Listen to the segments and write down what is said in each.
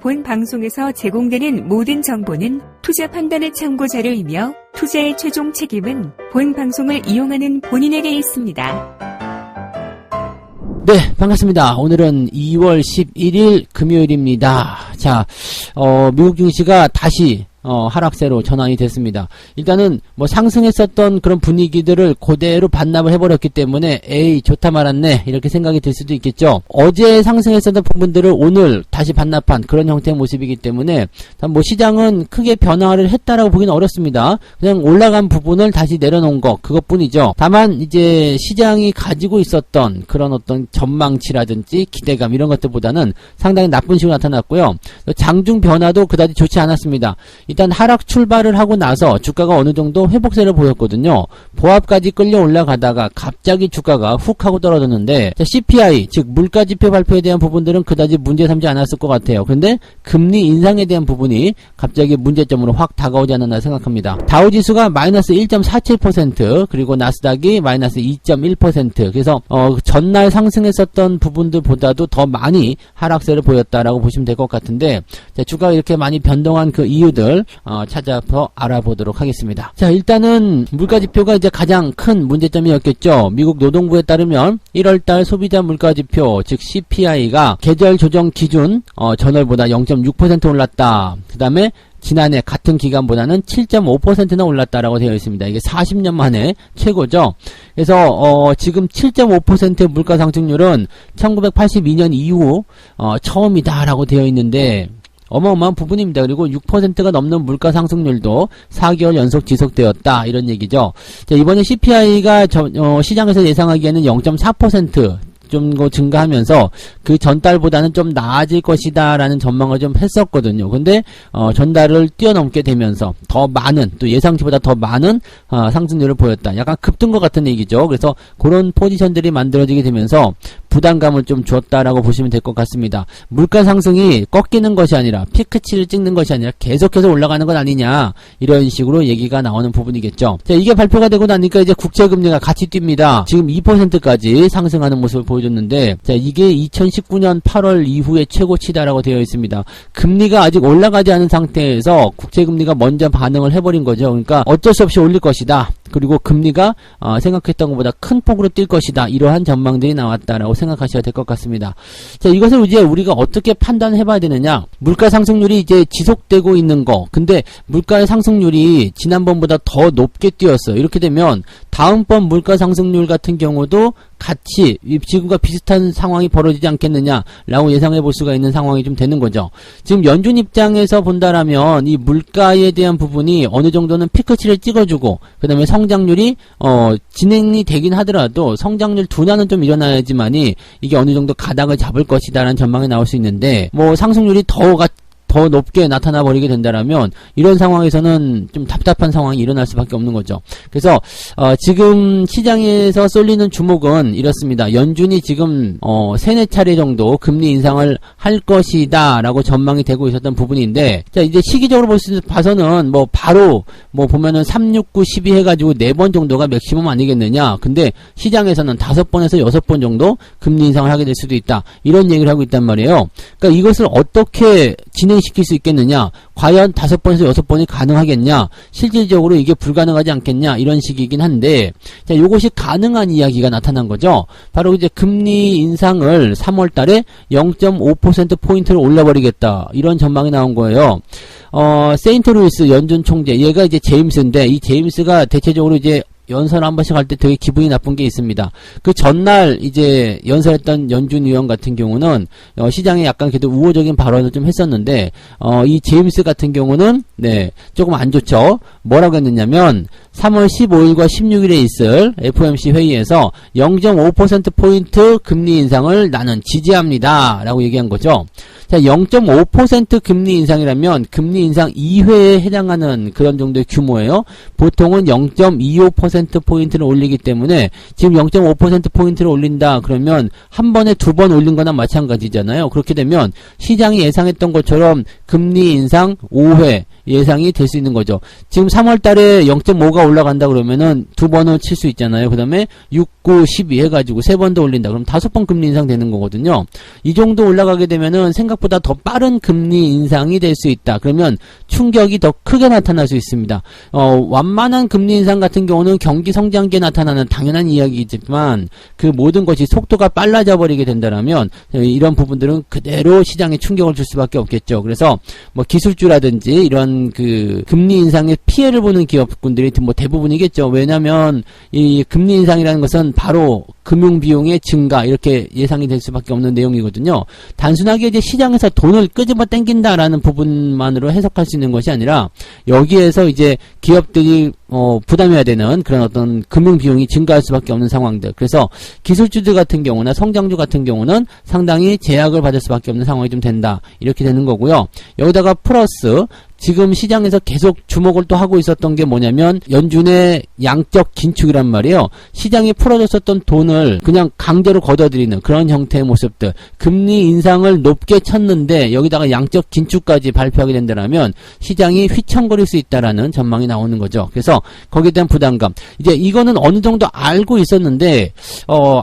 본 방송에서 제공되는 모든 정보는 투자 판단의 참고 자료이며 투자의 최종 책임은 본 방송을 이용하는 본인에게 있습니다. 네, 반갑습니다. 오늘은 2월 11일 금요일입니다. 자, 미국 증시가 다시 하락세로 전환이 됐습니다. 일단은 뭐 상승했었던 그런 분위기들을 그대로 반납을 해버렸기 때문에 에이 좋다 말았네 이렇게 생각이 들 수도 있겠죠. 어제 상승했었던 부분들을 오늘 다시 반납한 그런 형태의 모습이기 때문에 뭐 시장은 크게 변화를 했다라고 보기는 어렵습니다. 그냥 올라간 부분을 다시 내려놓은 것 그것뿐이죠. 다만 이제 시장이 가지고 있었던 그런 어떤 전망치라든지 기대감 이런 것들보다는 상당히 나쁜 식으로 나타났고요. 장중 변화도 그다지 좋지 않았습니다. 일단 하락 출발을 하고 나서 주가가 어느 정도 회복세를 보였거든요. 보합까지 끌려 올라가다가 갑자기 주가가 훅 하고 떨어졌는데 CPI 즉 물가지표 발표에 대한 부분들은 그다지 문제 삼지 않았을 것 같아요. 그런데 금리 인상에 대한 부분이 갑자기 문제점으로 확 다가오지 않았나 생각합니다. 다우지수가 마이너스 1.47% 그리고 나스닥이 마이너스 2.1% 그래서 전날 상승했었던 부분들보다도 더 많이 하락세를 보였다라고 보시면 될 것 같은데 자, 주가가 이렇게 많이 변동한 그 이유들 찾아서 알아보도록 하겠습니다. 자, 일단은 물가지표가 이제 가장 큰 문제점이었겠죠. 미국 노동부에 따르면 1월달 소비자 물가지표 즉 CPI가 계절 조정 기준 전월보다 0.6% 올랐다. 그 다음에 지난해 같은 기간보다는 7.5%나 올랐다라고 되어 있습니다. 이게 40년 만에 최고죠. 그래서 지금 7.5%의 물가 상승률은 1982년 이후 처음이다라고 되어 있는데 어마어마한 부분입니다. 그리고 6%가 넘는 물가 상승률도 4개월 연속 지속되었다. 이런 얘기죠. 자, 이번에 CPI가 시장에서 예상하기에는 0.4% 좀 증가하면서 그 전달보다는 좀 나아질 것이다 라는 전망을 좀 했었거든요. 근데 전달을 뛰어넘게 되면서 더 많은 또 예상치보다 더 많은 상승률을 보였다. 약간 급등것 같은 얘기죠. 그래서 그런 포지션들이 만들어지게 되면서 부담감을 좀 줬다라고 보시면 될 것 같습니다. 물가 상승이 꺾이는 것이 아니라 피크치를 찍는 것이 아니라 계속해서 올라가는 것 아니냐 이런 식으로 얘기가 나오는 부분이겠죠. 자, 이게 발표가 되고 나니까 이제 국제금리가 같이 뜁니다. 지금 2%까지 상승하는 모습을 보여줬는데 자, 이게 2019년 8월 이후의 최고치다라고 되어 있습니다. 금리가 아직 올라가지 않은 상태에서 국제금리가 먼저 반응을 해버린 거죠. 그러니까 어쩔 수 없이 올릴 것이다. 그리고 금리가 생각했던 것보다 큰 폭으로 뛸 것이다. 이러한 전망들이 나왔다라고 생각하셔야 될 것 같습니다. 자, 이것을 이제 우리가 어떻게 판단해 봐야 되느냐. 물가 상승률이 이제 지속되고 있는 거. 근데 물가의 상승률이 지난번보다 더 높게 뛰었어요. 이렇게 되면 다음번 물가 상승률 같은 경우도 같이 지금과 비슷한 상황이 벌어지지 않겠느냐라고 예상해 볼 수가 있는 상황이 좀 되는 거죠. 지금 연준 입장에서 본다라면 이 물가에 대한 부분이 어느 정도는 피크치를 찍어주고 그 다음에 성장률이 진행이 되긴 하더라도 성장률 둔화는 좀 일어나야지만이 이게 어느 정도 가닥을 잡을 것이다라는 전망이 나올 수 있는데 뭐 상승률이 더 높게 나타나 버리게 된다라면 이런 상황에서는 좀 답답한 상황이 일어날 수밖에 없는 거죠. 그래서 지금 시장에서 쏠리는 주목은 이렇습니다. 연준이 지금 3-4차례 정도 금리 인상을 할 것이다 라고 전망이 되고 있었던 부분인데 자, 이제 시기적으로 봐서는 뭐 바로 뭐 보면은 3, 6, 9, 12 해가지고 4번 정도가 맥시멈 아니겠느냐. 근데 시장에서는 5번에서 6번 정도 금리 인상을 하게 될 수도 있다. 이런 얘기를 하고 있단 말이에요. 그러니까 이것을 어떻게 시킬 수 있겠느냐? 과연 5번에서 6번이 가능하겠냐? 실질적으로 이게 불가능하지 않겠냐? 이런 식이긴 한데, 자, 요것이 가능한 이야기가 나타난 거죠. 바로 이제 금리 인상을 3월 달에 0.5%포인트를 올려버리겠다. 이런 전망이 나온 거예요. 세인트루이스 연준 총재, 얘가 이제 제임스인데, 이 제임스가 대체적으로 이제 연설 한 번씩 할 때 되게 기분이 나쁜 게 있습니다. 그 전날 이제 연설했던 연준 의원 같은 경우는 시장에 약간 그래도 우호적인 발언을 좀 했었는데 이 제임스 같은 경우는 네 조금 안 좋죠. 뭐라고 했느냐면 3월 15일과 16일에 있을 FOMC 회의에서 0.5%포인트 금리 인상을 나는 지지합니다. 라고 얘기한 거죠. 자, 0.5% 금리 인상이라면 금리 인상 2회에 해당하는 그런 정도의 규모예요. 보통은 0.25% 0.5%포인트를 올리기 때문에 지금 0.5%포인트를 올린다 그러면 한 번에 두 번 올린 거나 마찬가지잖아요. 그렇게 되면 시장이 예상했던 것처럼 금리 인상 5회 예상이 될 수 있는 거죠. 지금 3월 달에 0.5가 올라간다 그러면은 두 번을 칠 수 있잖아요. 그 다음에 6, 9, 12 해가지고 세 번 더 올린다. 그럼 5번 금리 인상 되는 거거든요. 이 정도 올라가게 되면은 생각보다 더 빠른 금리 인상이 될 수 있다. 그러면 충격이 더 크게 나타날 수 있습니다. 완만한 금리 인상 같은 경우는 경기 성장기에 나타나는 당연한 이야기이지만 그 모든 것이 속도가 빨라져 버리게 된다라면 이런 부분들은 그대로 시장에 충격을 줄 수밖에 없겠죠. 그래서 뭐 기술주라든지 이런 그 금리 인상에 피해를 보는 기업군들이 뭐 대부분이겠죠. 왜냐하면 이 금리 인상이라는 것은 바로 금융 비용의 증가 이렇게 예상이 될 수밖에 없는 내용이거든요. 단순하게 이제 시장에서 돈을 끄집어 당긴다라는 부분만으로 해석할 수 있는 것이 아니라 여기에서 이제 기업들이 부담해야 되는 그런 어떤 금융 비용이 증가할 수밖에 없는 상황들. 그래서 기술주들 같은 경우나 성장주 같은 경우는 상당히 제약을 받을 수밖에 없는 상황이 좀 된다. 이렇게 되는 거고요. 여기다가 플러스 지금 시장에서 계속 주목을 또 하고 있었던 게 뭐냐면 연준의 양적 긴축이란 말이에요. 시장이 풀어줬었던 돈을 그냥 강제로 걷어들이는 그런 형태의 모습들. 금리 인상을 높게 쳤는데 여기다가 양적 긴축까지 발표하게 된다면 시장이 휘청거릴 수 있다라는 전망이 나오는 거죠. 그래서 거기에 대한 부담감. 이제 이거는 어느 정도 알고 있었는데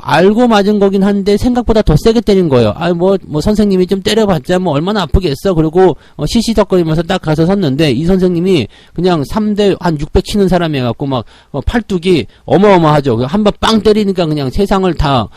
알고 맞은 거긴 한데 생각보다 더 세게 때린 거예요. 뭐 선생님이 좀 때려봤자 뭐 얼마나 아프겠어. 그리고 시시덕거리면서 딱 가서 섰는데 이 선생님이 그냥 3대 한 600 치는 사람이 해갖고 막 팔뚝이 어마어마하죠. 한 번 빵 때리니까 그냥 세상을 다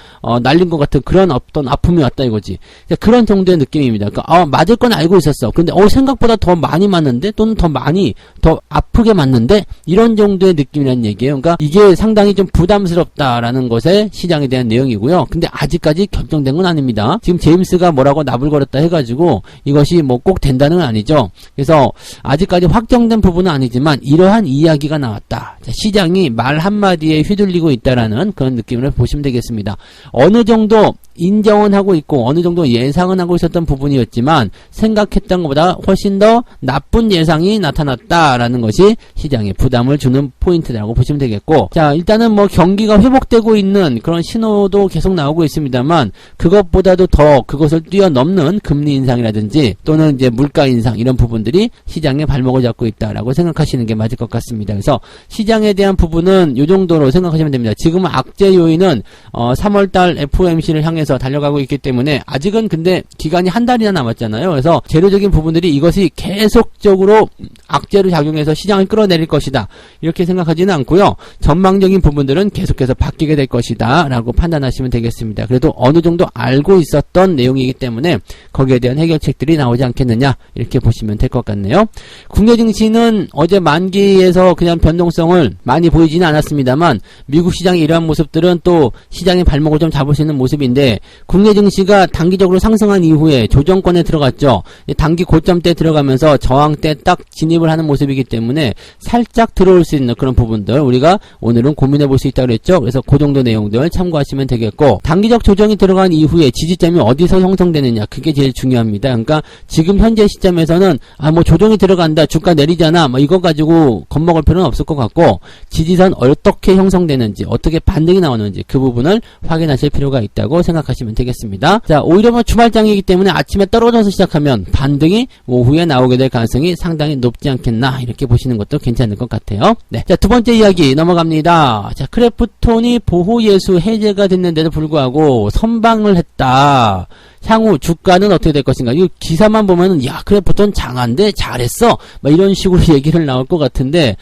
날린 것 같은 그런 어떤 아픔이 왔다 이거지. 그런 정도의 느낌입니다. 그러니까 맞을 건 알고 있었어. 근데 생각보다 더 많이 맞는데 또는 더 아프게 맞는데 이런 정도의 느낌이라는 얘기예요. 그러니까 이게 상당히 좀 부담스럽다라는 것에 시장에 대한 내용이고요. 근데 아직까지 결정된 건 아닙니다. 지금 제임스가 뭐라고 나불거렸다 해가지고 이것이 뭐 꼭 된다는 건 아니죠. 그래서 아직까지 확정된 부분은 아니지만 이러한 이야기가 나왔다. 자, 시장이 말 한마디에 휘둘리고 있다라는 그런 느낌을 보시면 되겠습니다. 어느 정도 인정은 하고 있고 어느 정도 예상은 하고 있었던 부분이었지만 생각했던 것보다 훨씬 더 나쁜 예상이 나타났다라는 것이 시장에 부담을 주는 포인트라고 보시면 되겠고, 자 일단은 뭐 경기가 회복되고 있는 그런 신호도 계속 나오고 있습니다만 그것보다도 더 그것을 뛰어넘는 금리 인상이라든지 또는 이제 물가 인상 이런 부분들이 시장의 발목을 잡고 있다라고 생각하시는 게 맞을 것 같습니다. 그래서 시장에 대한 부분은 이 정도로 생각하시면 됩니다. 지금은 악재 요인은 3월달 FOMC를 향해서 달려가고 있기 때문에 아직은 근데 기간이 한 달이나 남았잖아요. 그래서 재료적인 부분들이 이것이 계속적으로 악재로 작용해서 시장을 끌어내릴 것이다 이렇게 생각하지는 않고요. 전망적인 부분들은 계속해서 바뀌게 될 것이다 라고 판단하시면 되겠습니다. 그래도 어느 정도 알고 있었던 내용이기 때문에 거기에 대한 해결책들이 나오지 않겠느냐 이렇게 보시면 될 것 같네요. 국내 증시는 어제 만기에서 그냥 변동성을 많이 보이지는 않았습니다만 미국 시장의 이러한 모습들은 또 시장의 발목을 좀 잡을 수 있는 모습인데 국내 증시가 단기적으로 상승한 이후에 조정권에 들어갔죠. 단기 고점 때 들어가면서 저항 때 딱 진입을 하는 모습이기 때문에 살짝 들어올 수 있는 그런 부분들 우리가 오늘은 고민해 볼 수 있다고 그랬죠. 그래서 그 정도 내용들 참고하시면 되겠고, 단기적 조정이 들어간 이후에 지지점이 어디서 형성되느냐 그게 제일 중요합니다. 그러니까 지금 현재 시점에서는 뭐 조정이 들어간다 주가 내리잖아 뭐 이거 가지고 겁먹을 필요는 없을 것 같고, 지지선 어떻게 형성되는지 어떻게 반등이 나오는지 그 부분을 확인하실 필요가 있다고 생각하시면 되겠습니다. 자, 오히려 뭐 주말장이기 때문에 아침에 떨어져서 시작하면 반등이 오후에 나오게 될 가능성이 상당히 높지 않겠나 이렇게 보시는 것도 괜찮을 것 같아요. 네, 자, 두 번째 이야기 넘어갑니다. 자, 크래프톤이 보호예수 해제가 됐는데도 불구하고 선방을 했다. 향후 주가는 어떻게 될 것인가. 이 기사만 보면은 야 크래프톤 장한데 잘했어 막 이런 식으로 얘기를 나올 것 같은데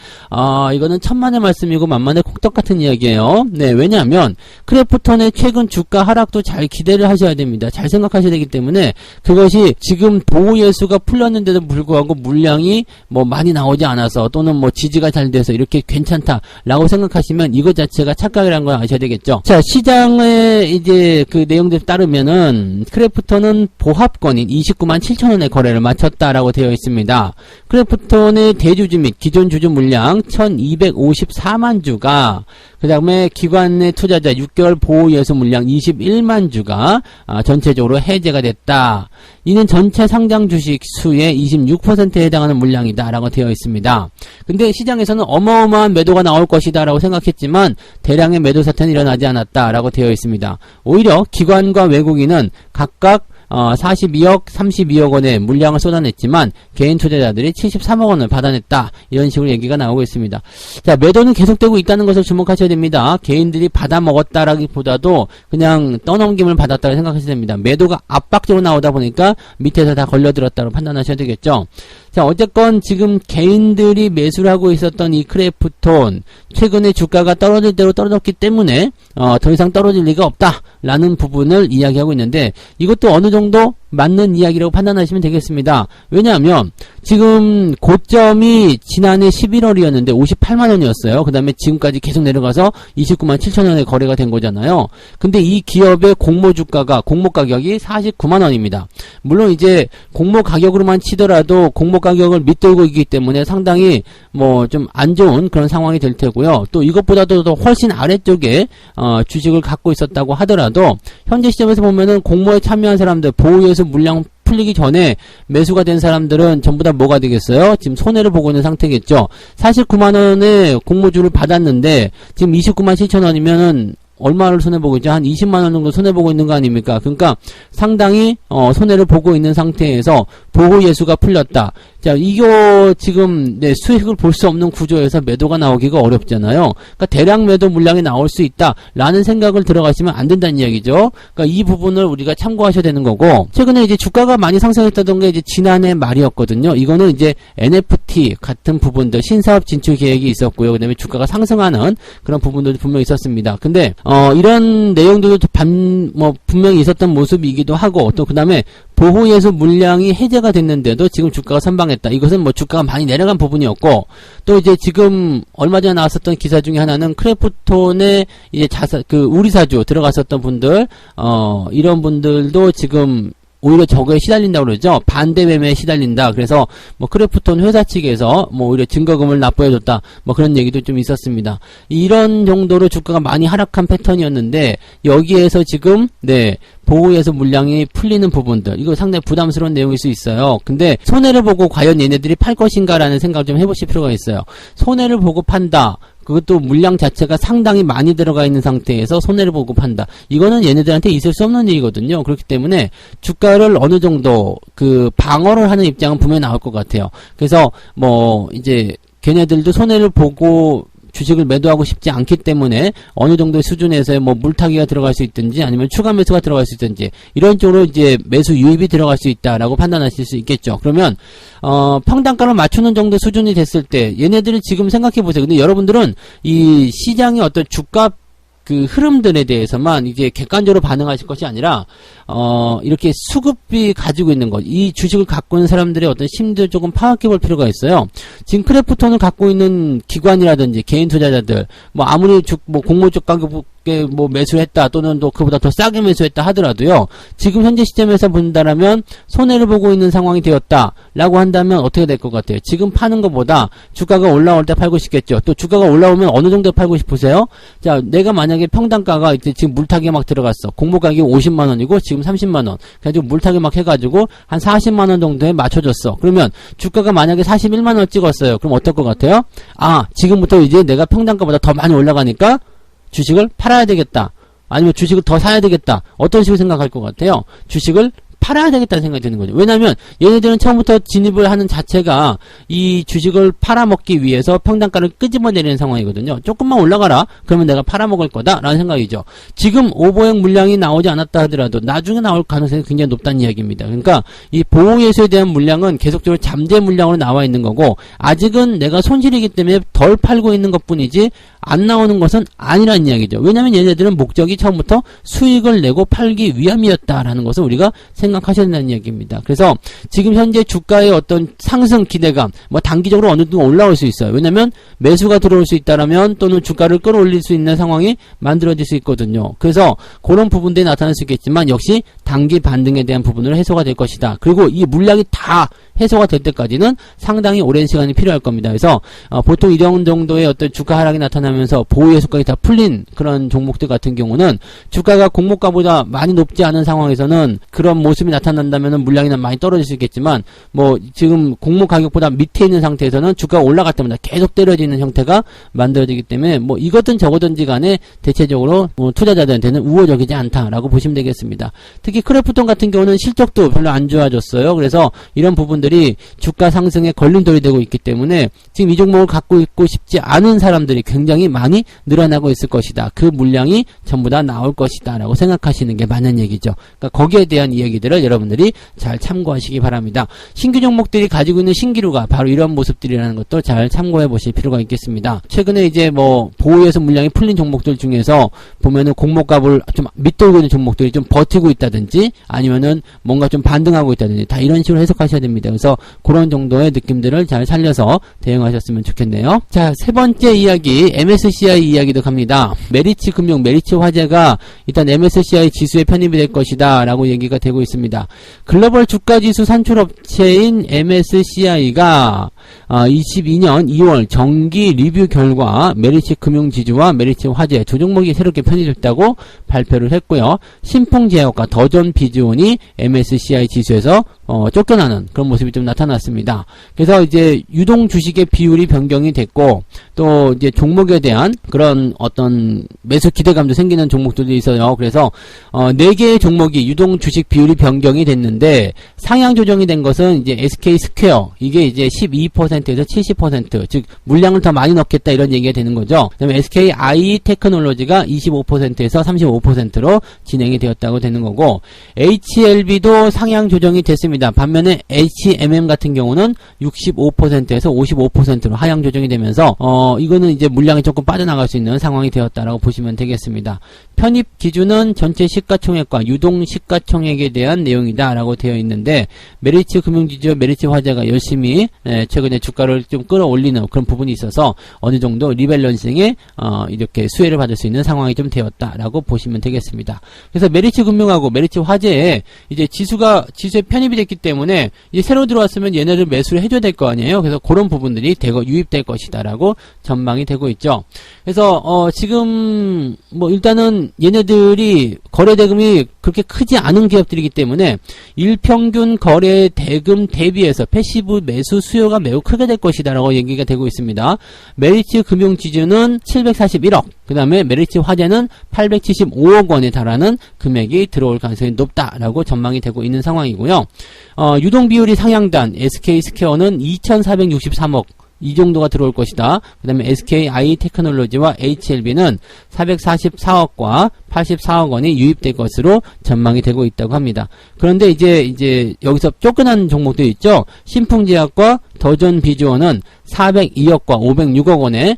이거는 천만의 말씀이고 만만의 콩떡 같은 이야기예요. 네, 왜냐하면 크래프톤의 최근 주가 하락도 잘 기대를 하셔야 됩니다. 잘 생각하셔야 되기 때문에 그것이 지금 보호예수가 풀렸는데도 불구하고 물량이 뭐 많이 나오지 않아서 또는 뭐 지지가 잘 돼서 이렇게 괜찮다라고 생각하시면 이것 자체가 착각이라는 걸 아셔야 되겠죠. 자, 시장의 이제 그 내용들 따르면은 크래프톤은 보합권인 29만 7천원의 거래를 마쳤다라고 되어 있습니다. 크래프톤의 대주주 및 기존 주주 물량 1254만 주가 그 다음에 기관 내 투자자 6개월 보호예수 물량 21만 주가 전체적으로 해제가 됐다. 이는 전체 상장 주식 수의 26%에 해당하는 물량이다 라고 되어 있습니다. 근데 시장에서는 어마어마한 매도가 나올 것이다 라고 생각했지만 대량의 매도 사태는 일어나지 않았다 라고 되어 있습니다. 오히려 기관과 외국인은 각각 42억, 32억 원의 물량을 쏟아냈지만 개인 투자자들이 73억 원을 받아냈다. 이런 식으로 얘기가 나오고 있습니다. 자, 매도는 계속되고 있다는 것을 주목하셔야 됩니다. 개인들이 받아먹었다라기보다도 그냥 떠넘김을 받았다고 생각하셔야 됩니다. 매도가 압박적으로 나오다 보니까 밑에서 다 걸려들었다고 판단하셔야 되겠죠. 자, 어쨌건 지금 개인들이 매수를 하고 있었던 이 크래프톤, 최근에 주가가 떨어질 대로 떨어졌기 때문에 더 이상 떨어질 리가 없다라는 부분을 이야기하고 있는데, 이것도 어느 정도 맞는 이야기라고 판단하시면 되겠습니다. 왜냐하면 지금 고점이 지난해 11월이었는데 58만 원이었어요. 그 다음에 지금까지 계속 내려가서 29만 7천 원에 거래가 된 거잖아요. 근데 이 기업의 공모 주가가, 공모 가격이 49만 원입니다. 물론 이제 공모 가격으로만 치더라도 공모 가격을 밑돌고 있기 때문에 상당히 뭐 좀 안 좋은 그런 상황이 될 테고요. 또 이것보다도 더 훨씬 아래쪽에 주식을 갖고 있었다고 하더라도 현재 시점에서 보면은 공모에 참여한 사람들, 보호예수 물량 풀리기 전에 매수가 된 사람들은 전부 다 뭐가 되겠어요? 지금 손해를 보고 있는 상태겠죠. 49만원의 공모주를 받았는데 지금 29만 7천원이면은 얼마를 손해보고 있죠? 한 20만원 정도 손해보고 있는 거 아닙니까? 그러니까 상당히 손해를 보고 있는 상태에서 보호예수가 풀렸다. 자, 이거 지금 수익을 볼 수 없는 구조에서 매도가 나오기가 어렵잖아요. 그러니까 대량 매도 물량이 나올 수 있다라는 생각을 들어가시면 안 된다는 이야기죠. 그러니까 이 부분을 우리가 참고하셔야 되는 거고, 최근에 이제 주가가 많이 상승했다던 게 이제 지난해 말이었거든요. 이거는 이제 NFT 같은 부분들, 신사업 진출 계획이 있었고요. 그다음에 주가가 상승하는 그런 부분들도 분명히 있었습니다. 근데 이런 내용들도 분명히 있었던 모습이기도 하고, 또 그 다음에 보호예수 물량이 해제가 됐는데도 지금 주가가 선방했다. 이것은 뭐 주가가 많이 내려간 부분이었고, 또 이제 지금 얼마 전에 나왔었던 기사 중에 하나는 크래프톤에 이제 우리사주 들어갔었던 분들, 이런 분들도 지금 오히려 저거에 시달린다고 그러죠. 반대 매매에 시달린다. 그래서 뭐 크래프톤 회사 측에서 뭐 오히려 증거금을 납부해줬다. 뭐 그런 얘기도 좀 있었습니다. 이런 정도로 주가가 많이 하락한 패턴이었는데, 여기에서 지금 보호예수 물량이 풀리는 부분들, 이거 상당히 부담스러운 내용일 수 있어요. 근데 손해를 보고 과연 얘네들이 팔 것인가라는 생각을 좀 해보실 필요가 있어요. 손해를 보고 판다. 그것도 물량 자체가 상당히 많이 들어가 있는 상태에서 손해를 보고 판다. 이거는 얘네들한테 있을 수 없는 일이거든요. 그렇기 때문에 주가를 어느 정도 방어를 하는 입장은 분명히 나올 것 같아요. 그래서 뭐 이제 걔네들도 손해를 보고 주식을 매도하고 싶지 않기 때문에 어느 정도의 수준에서의 뭐 물타기가 들어갈 수 있든지 아니면 추가 매수가 들어갈 수 있든지 이런 쪽으로 이제 매수 유입이 들어갈 수 있다라고 판단하실 수 있겠죠. 그러면 평단가를 맞추는 정도 수준이 됐을 때 얘네들을 지금 생각해 보세요. 근데 여러분들은 이 시장의 어떤 주가 흐름들에 대해서만 이제 객관적으로 반응하실 것이 아니라 이렇게 수급이 가지고 있는 것, 이 주식을 갖고 있는 사람들의 어떤 심리를 조금 파악해 볼 필요가 있어요. 지금 크래프톤을 갖고 있는 기관이라든지 개인 투자자들, 뭐 아무리 공모주 가격에 뭐 매수했다 또는 또 그보다 더 싸게 매수했다 하더라도요, 지금 현재 시점에서 본다라면 손해를 보고 있는 상황이 되었다라고 한다면 어떻게 될 것 같아요? 지금 파는 것보다 주가가 올라올 때 팔고 싶겠죠. 또 주가가 올라오면 어느 정도 팔고 싶으세요? 자, 내가 만약에 평단가가 이제 지금 물타기 막 들어갔어. 공모 가격이 50만원이고 지금 30만원. 그래가지고 물타기 막 해가지고 한 40만원 정도에 맞춰줬어. 그러면 주가가 만약에 41만원 찍었어요. 그럼 어떨 것 같아요? 지금부터 이제 내가 평단가보다 더 많이 올라가니까 주식을 팔아야 되겠다. 아니면 주식을 더 사야 되겠다. 어떤 식으로 생각할 것 같아요? 주식을 팔아야 되겠다는 생각이 드는 거죠. 왜냐하면 얘네들은 처음부터 진입을 하는 자체가 이 주식을 팔아먹기 위해서 평단가를 끄집어내리는 상황이거든요. 조금만 올라가라. 그러면 내가 팔아먹을 거다 라는 생각이죠. 지금 오버행 물량이 나오지 않았다 하더라도 나중에 나올 가능성이 굉장히 높다는 이야기입니다. 그러니까 이 보호예수에 대한 물량은 계속적으로 잠재 물량으로 나와 있는 거고, 아직은 내가 손실이기 때문에 덜 팔고 있는 것 뿐이지 안 나오는 것은 아니라는 이야기죠. 왜냐하면 얘네들은 목적이 처음부터 수익을 내고 팔기 위함이었다라는 것을 우리가 생각해야 생각하셔야 된다는 이야기입니다. 그래서 지금 현재 주가의 어떤 상승 기대감, 뭐 단기적으로 어느 정도 올라올 수 있어요. 왜냐면 매수가 들어올 수 있다라면 또는 주가를 끌어올릴 수 있는 상황이 만들어질 수 있거든요. 그래서 그런 부분들이 나타날 수 있겠지만 역시 단기 반등에 대한 부분으로 해소가 될 것이다. 그리고 이 물량이 다 해소가 될 때까지는 상당히 오랜 시간이 필요할 겁니다. 그래서 보통 이런 정도의 어떤 주가 하락이 나타나면서 보유의 수가가 다 풀린 그런 종목들 같은 경우는 주가가 공모가보다 많이 높지 않은 상황에서는 그런 모습이 나타난다면 물량이 많이 떨어질 수 있겠지만 뭐 지금 공모 가격보다 밑에 있는 상태에서는 주가가 올라갈 때마다 계속 때려지는 형태가 만들어지기 때문에 뭐 이거든 저거든지 간에 대체적으로 투자자들한테는 우호적이지 않다라고 보시면 되겠습니다. 특히 크래프톤 같은 경우는 실적도 별로 안 좋아졌어요. 그래서 이런 부분들이 주가 상승에 걸림돌이 되고 있기 때문에 지금 이 종목을 갖고 있고 싶지 않은 사람들이 굉장히 많이 늘어나고 있을 것이다. 그 물량이 전부 다 나올 것이다 라고 생각하시는 게 맞는 얘기죠. 그러니까 거기에 대한 이야기들을 여러분들이 잘 참고하시기 바랍니다. 신규 종목들이 가지고 있는 신기루가 바로 이런 모습들이라는 것도 잘 참고해 보실 필요가 있겠습니다. 최근에 이제 뭐 보유에서 물량이 풀린 종목들 중에서 보면은 공모값을 좀 밑돌고 있는 종목들이 좀 버티고 있다든지 아니면은 뭔가 좀 반등하고 있다든지 다 이런 식으로 해석하셔야 됩니다. 그래서 그런 정도의 느낌들을 잘 살려서 대응하셨으면 좋겠네요. 자, 세 번째 이야기 MSCI 이야기도 갑니다. 메리츠 금융, 메리츠 화재가 일단 MSCI 지수에 편입이 될 것이다 라고 얘기가 되고 있습니다. 글로벌 주가지수 산출업체인 MSCI가 22년 2월 정기 리뷰 결과 메리츠 금융지주와 메리츠 화재 두 종목이 새롭게 편입됐다고 발표를 했고요. 신풍제약과 더존 비즈온이 MSCI 지수에서 쫓겨나는 그런 모습이 좀 나타났습니다. 그래서 이제 유동 주식의 비율이 변경이 됐고 또 이제 종목에 대한 그런 어떤 매수 기대감도 생기는 종목들도 있어요. 그래서 4개의 종목이 유동 주식 비율이 변경이 됐는데 상향 조정이 된 것은 이제 SK 스퀘어 이게 이제 12%에서 70% 즉 물량을 더 많이 넣겠다 이런 얘기가 되는 거죠. 그다음에 SK I 테크놀로지가 25%에서 35%로 진행이 되었다고 되는 거고 HLB도 상향 조정이 됐습니다. 반면에 HMM 같은 경우는 65%에서 55%로 하향 조정이 되면서 이거는 이제 물량이 조금 빠져나갈 수 있는 상황이 되었다라고 보시면 되겠습니다. 편입 기준은 전체 시가총액과 유동 시가총액에 대한 내용이다라고 되어 있는데 메리츠 금융지주와 메리츠 화재가 열심히 최근에 주가를 좀 끌어올리는 그런 부분이 있어서 어느 정도 리밸런싱에 이렇게 수혜를 받을 수 있는 상황이 좀 되었다라고 보시면 되겠습니다. 그래서 메리츠 금융하고 메리츠 화재에 이제 지수에 편입이 됐기 때문에 이제 새로 들어왔으면 얘네를 매수를 해줘야 될 거 아니에요. 그래서 그런 부분들이 유입될 것이다라고 전망이 되고 있죠. 그래서 지금 뭐 일단은 얘네들이 거래 대금이 그렇게 크지 않은 기업들이기 때문에 일평균 거래 대금 대비해서 패시브 매수 수요가 매우 크게 될 것이다라고 얘기가 되고 있습니다. 메리츠 금융지주는 741억, 그 다음에 메리츠 화재는 875억 원에 달하는 금액이 들어올 가능성이 높다라고 전망이 되고 있는 상황이고요. 유동 비율이 상향단 SK 스퀘어는 2463억 이 정도가 들어올 것이다. 그 다음에 SKI 테크놀로지와 HLB는 444억과 84억 원이 유입될 것으로 전망이 되고 있다고 합니다. 그런데 이제 여기서 쫓겨난 종목도 있죠. 신풍제약과 더존 비즈원은 402억과 506억 원의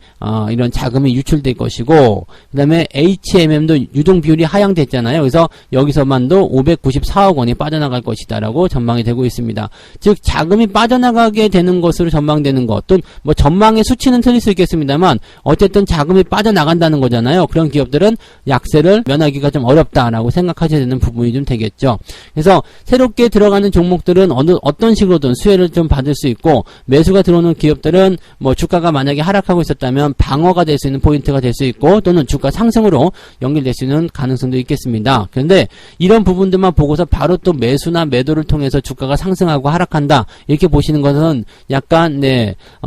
이런 자금이 유출될 것이고 그 다음에 HMM도 유동 비율이 하향됐잖아요. 그래서 여기서만도 594억 원이 빠져나갈 것이다 라고 전망이 되고 있습니다. 즉 자금이 빠져나가게 되는 것으로 전망되는 것 또는 뭐 전망의 수치는 틀릴 수 있겠습니다만 어쨌든 자금이 빠져나간다는 거잖아요. 그런 기업들은 약세를 면하기가 좀 어렵다라고 생각하셔야 되는 부분이 좀 되겠죠. 그래서 새롭게 들어가는 종목들은 어떤 식으로든 수혜를 좀 받을 수 있고 매수가 들어오는 기업들은 뭐 주가가 만약에 하락하고 있었다면 방어가 될 수 있는 포인트가 될 수 있고 또는 주가 상승으로 연결될 수 있는 가능성도 있겠습니다. 그런데 이런 부분들만 보고서 바로 또 매수나 매도를 통해서 주가가 상승하고 하락한다 이렇게 보시는 것은 약간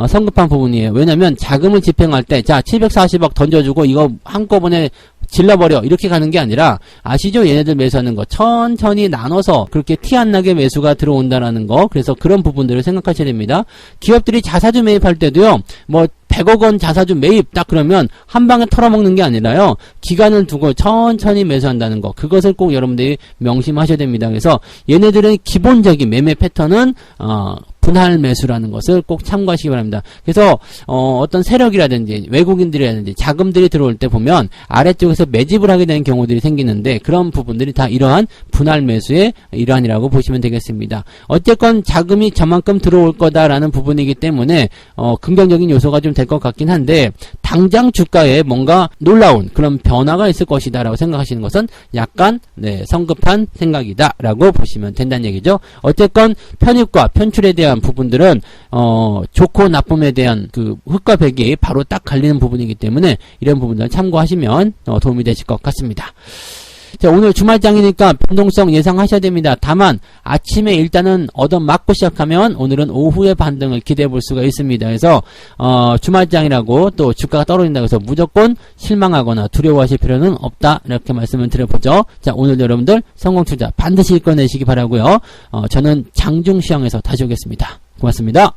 성급한 부분이에요. 왜냐하면 자금을 집행할 때 자 740억 던져주고 이거 한꺼번에 질러버려 이렇게 가는 게 아니라 아시죠? 얘네들 매수하는 거 천천히 나눠서 그렇게 티 안 나게 매수가 들어온다라는 거. 그래서 그런 부분들을 생각하셔야 됩니다. 기업들이 자사주 매입할 때도요. 뭐 100억 원 자사주 매입 딱 그러면 한 방에 털어먹는 게 아니라요. 기간을 두고 천천히 매수한다는 거. 그것을 꼭 여러분들이 명심하셔야 됩니다. 그래서 얘네들은 기본적인 매매 패턴은 분할 매수라는 것을 꼭 참고하시기 바랍니다. 그래서 어떤 세력이라든지 외국인들이라든지 자금들이 들어올 때 보면 아래쪽에서 매집을 하게 되는 경우들이 생기는데 그런 부분들이 다 이러한 분할 매수의 일환이라고 보시면 되겠습니다. 어쨌건 자금이 저만큼 들어올 거다라는 부분이기 때문에 긍정적인 요소가 좀 될 것 같긴 한데 당장 주가에 뭔가 놀라운 그런 변화가 있을 것이다 라고 생각하시는 것은 약간 성급한 생각이다 라고 보시면 된다는 얘기죠. 어쨌건 편입과 편출에 대한 부분들은 좋고 나쁨에 대한 그 흑과 백이 바로 딱 갈리는 부분이기 때문에 이런 부분들 참고하시면 도움이 되실 것 같습니다. 자, 오늘 주말장이니까 변동성 예상하셔야 됩니다. 다만 아침에 일단은 얻어맞고 시작하면 오늘은 오후에 반등을 기대해 볼 수가 있습니다. 그래서 주말장이라고 또 주가가 떨어진다고 해서 무조건 실망하거나 두려워하실 필요는 없다 이렇게 말씀을 드려보죠. 자, 오늘 여러분들 성공투자 반드시 이끌어내시기 바라고요. 저는 장중시황에서 다시 오겠습니다. 고맙습니다.